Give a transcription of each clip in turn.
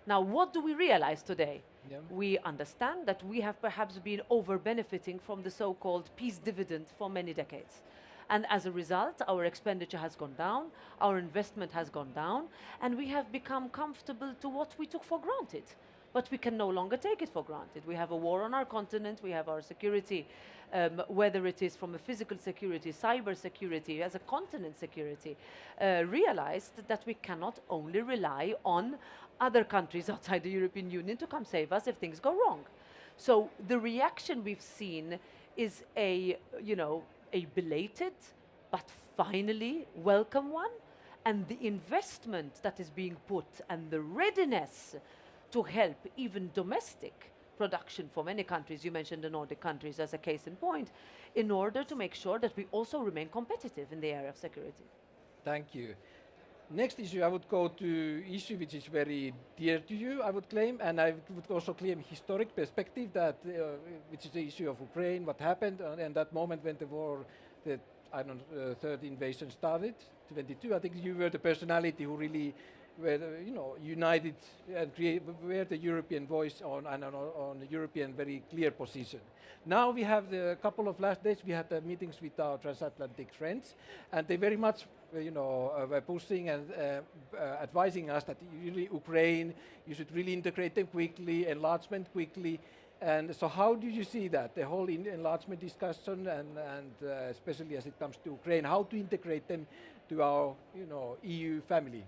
Now, what do we realize today? Yeah. We understand that we have perhaps been over-benefiting from the so-called peace dividend for many decades. And as a result, our expenditure has gone down, our investment has gone down, and we have become comfortable to what we took for granted. But we can no longer take it for granted. We have a war on our continent, we have our security, whether it is from a physical security, cyber security, as a continent security, realized that we cannot only rely on other countries outside the European Union to come save us if things go wrong. So the reaction we've seen is a belated but finally welcome one, and the investment that is being put and the readiness to help even domestic production for many countries, you mentioned the Nordic countries as a case in point, in order to make sure that we also remain competitive in the area of security. Thank you. Next issue, I would go to issue which is very dear to you, I would claim, and I would also claim historic perspective that, which is the issue of Ukraine, what happened, and that moment when the war, the third invasion started, 22. I think you were the personality who really were, united and were the European voice on a European very clear position. Now we have the couple of last days, we had meetings with our transatlantic friends, and they very much were pushing and advising us that really Ukraine, you should really integrate them quickly, enlargement quickly. And so how do you see that, the whole enlargement discussion and especially as it comes to Ukraine, how to integrate them to our EU family?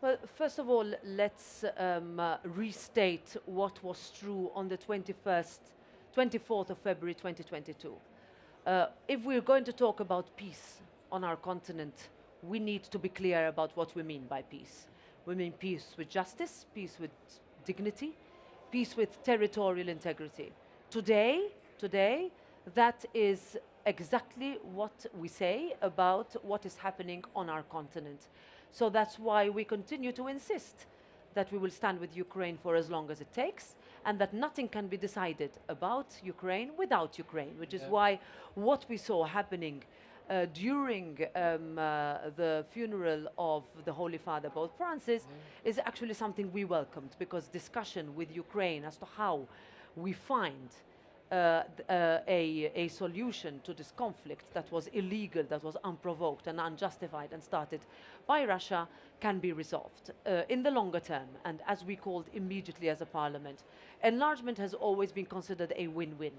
Well, first of all, let's restate what was true on the 24th of February 2022. If we're going to talk about peace on our continent, we need to be clear about what we mean by peace. We mean peace with justice, peace with dignity, peace with territorial integrity. Today, that is exactly what we say about what is happening on our continent. So that's why we continue to insist that we will stand with Ukraine for as long as it takes, and that nothing can be decided about Ukraine without Ukraine, which is why what we saw happening during the funeral of the Holy Father, Pope Francis, is actually something we welcomed, because discussion with Ukraine as to how we find a solution to this conflict that was illegal, that was unprovoked and unjustified and started by Russia can be resolved in the longer term. And as we called immediately as a parliament, enlargement has always been considered a win-win.